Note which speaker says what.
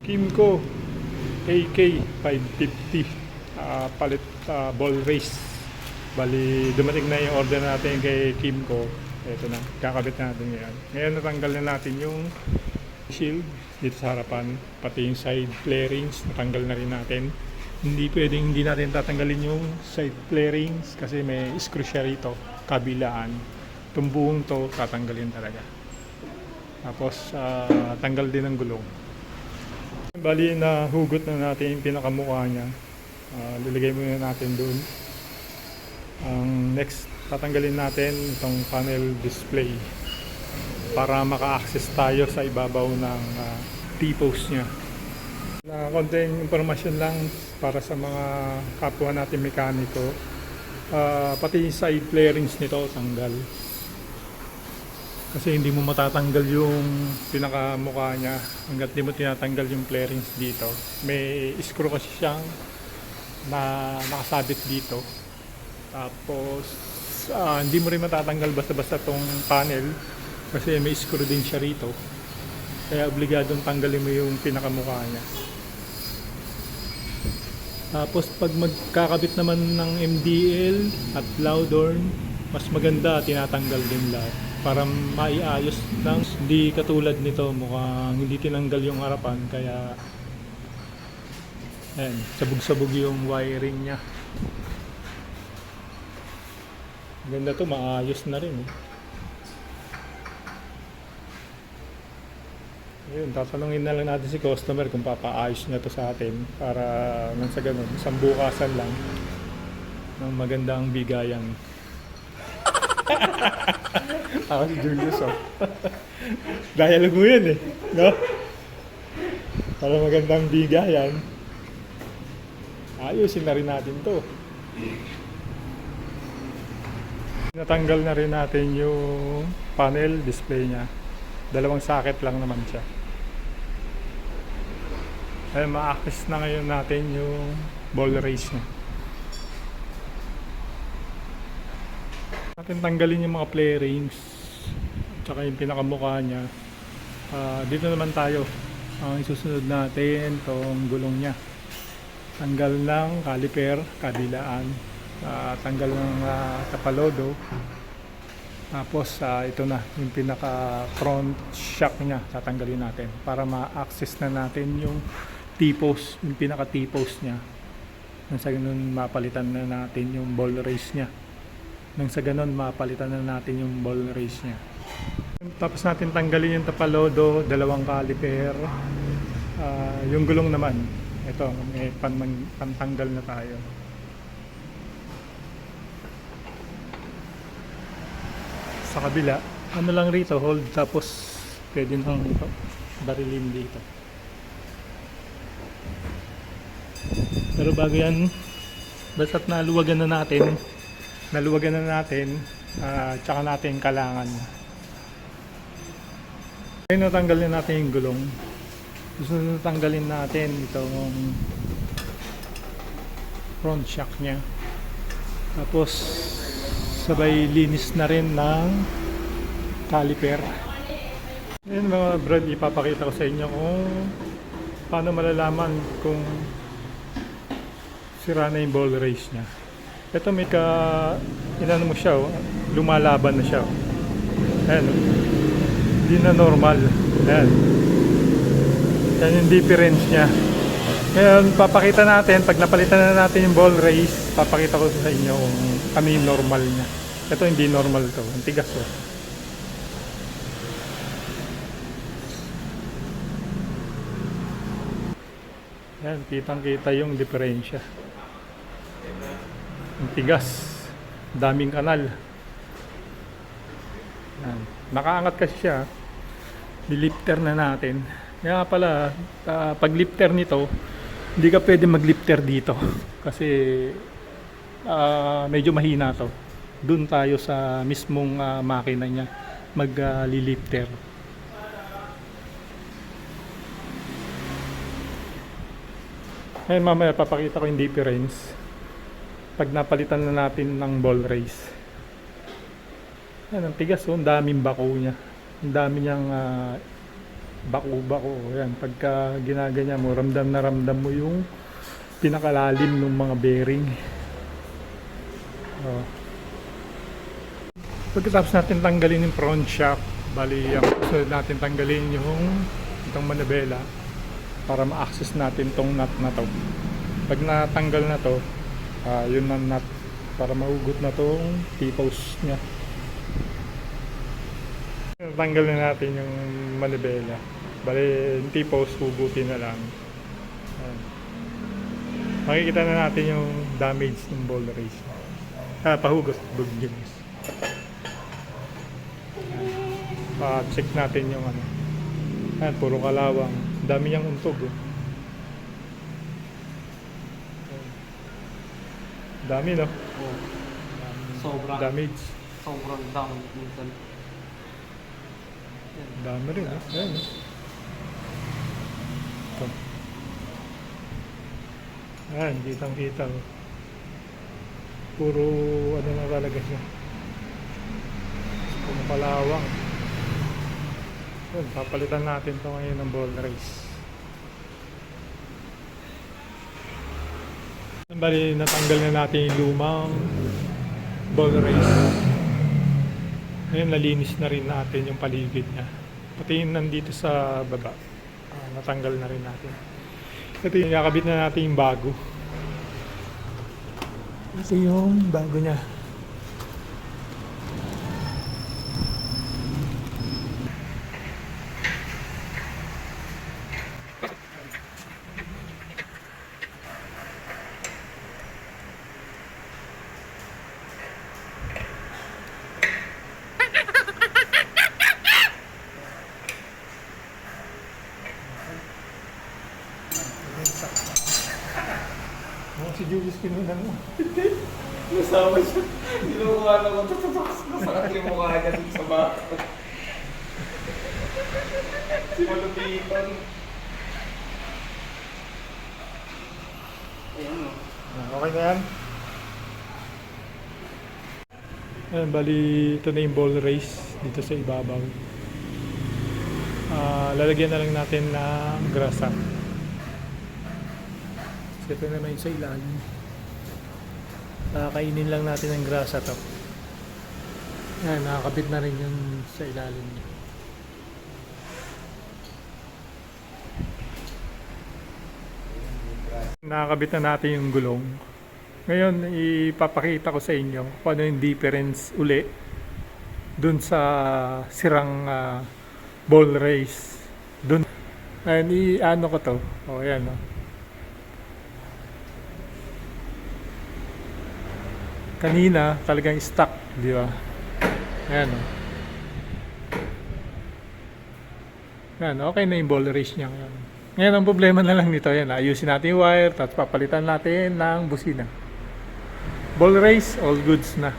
Speaker 1: Kimco AK550 palit ball race. Bali dumating na yung order natin kay Kimco. Ito na, kakabit natin ngayon. Ngayon natanggal na natin yung shield dito sa harapan, pati yung side flarings natanggal na rin natin. Hindi natin tatanggalin yung side flarings kasi may screw siya rito kabilaan. Itong buong to tatanggalin talaga. Tapos tanggal din ang gulong. Bali na hugot na natin yung pinakamukha niya. Lilagay muna natin doon. Ang next tatanggalin natin itong panel display para maka-access tayo sa ibabaw ng T-post niya. Na konting impormasyon lang para sa mga kapwa natin mekaniko. Pati yung side flarings nito tanggal. Kasi hindi mo matatanggal yung pinakamukha niya hanggat di mo tinatanggal yung flarings dito. May screw kasi siyang na nakasabit dito. Tapos hindi mo rin matatanggal basta-basta tong panel kasi may screw din siya rito. Kaya obligadong tanggalin mo yung pinakamukha niya. Tapos pag magkakabit naman ng MDL at Loudhorn, mas maganda tinatanggal din lahat para maiayos ng hindi katulad nito mukhang hindi tinanggal yung harapan kaya ayan, sabog-sabog yung wiring niya. Ganda to, maayos na rin Ayun, tatanungin na lang natin si customer kung papaayos niya to sa atin para nang sa ganun, isang bukasan lang ng magandang bigayan. Ako si Julius dialogue mo yun no? Para magandang bigayan ayusin na rin natin to. Natanggal na rin natin yung panel display nya, dalawang socket lang naman siya. Ay ma-access na ngayon natin yung ball race nya. Natin tanggalin yung mga flarings tsaka yung pinakamukha nya. Dito naman tayo, ang isusunod natin itong gulong nya. Tanggal ng caliper kabilaan, tanggal ng tapalodo. Tapos ito na yung pinaka front shock nya, tatanggalin natin para ma-access na natin yung T-post, yung pinaka T-post nya. Nang sa ganun mapalitan na natin yung ball race nya. Tapos natin tanggalin yung tapalodo, dalawang caliper. Yung gulong naman, ito may pantanggal na tayo. Sa kabila, ano lang rito, hold, tapos pwede nang ito, barilin dito. Pero bago yan, basta't naluwagan na natin, tsaka natin kalangan. Ngayon natanggalin natin yung gulong. Gusto na tanggalin natin itong front shock nya. Tapos sabay linis na rin ng caliper. Ngayon mga brad, ipapakita ko sa inyo kung paano malalaman kung sira na yung ball race nya. Ito may inano mo siya, lumalaban na siya. Ayan, hindi na normal. Ayan. Yan yung difference niya. Ngayon, papakita natin, pag napalitan na natin yung ball race, papakita ko sa inyo kung ano yung normal niya. Ito hindi normal to, ang tigas Yan, kitang-kita yung diferensya. Ang tigas, daming kanal. Yan. Nakaangat kasi siya. Lilifter na natin. Kaya pala, pag lifter nito, hindi ka pwede mag-lifter dito. Kasi medyo mahina to. Doon tayo sa mismong makina niya mag-lifter. Ngayon mamaya papakita ko yung difference pag napalitan na natin ng ball race. Yan, ang tigas ang daming bako niya. Ang dami niyang bako-bako. Yan, pagka ginaganyan mo, ramdam na ramdam mo yung pinakalalim ng mga bearing. Oh. Pagkatapos natin tanggalin yung front shock, bali ang susunod natin tanggalin yung itong manibela para ma-access natin tong nut na to. Pag natanggal na to, yun ang nut para mahugot na tong T-post nya. Tanggal na natin yung manibela. Bali yung T-post, hugutin na lang. Ayan. Makikita na natin yung damage ng ball race. Pahugot, good news. Pa-check natin yung ano. Ayan, puro kalawang. Dami niyang untog. Oh. Dami, no?
Speaker 2: Oh. Sobrang
Speaker 1: Damage.
Speaker 2: sobrang dami minsan.
Speaker 1: Dami rin, eh. Ayan, eh. Ito. Ayan, kitang-kita. Oh. Puro ano na talaga siya. Puro kalawang. Ayan, papalitan natin ito ngayon ng ball race. Bali, natanggal na natin yung lumang ball race. Ngayon, nalinis na rin natin yung paligid niya. Pati yung nandito sa baba, natanggal na rin natin. Ito yung nakabit na natin yung bago. Ito yung bago niya. Si Julius kinunan mo.
Speaker 2: Nasama siya. Kinukuha na ko. Masakit yung mukha niya dun sa bako. Malupitan. Ayan o.
Speaker 1: Okay na yan. Ayan, bali ito na yung ball race dito sa ibabaw. Lalagyan na lang natin ng grasa. So, ito naman yung sa ilalim. Kainin lang natin ng grasa to. Ayan, nakakabit na rin yun sa ilalim. Nakakabit na natin yung gulong. Ngayon, ipapakita ko sa inyo kung ano yung difference uli dun sa sirang ball race. Dun, ayan, i-ano ko to. O, ayan, o. Kanina, talagang stuck, di ba? Ayan, o. Ayan, okay na yung ball race niya ngayon. Ngayon, ang problema na lang nito, ayan, ayusin natin yung wire, tapos papalitan natin ng busina. Ball race, all goods na.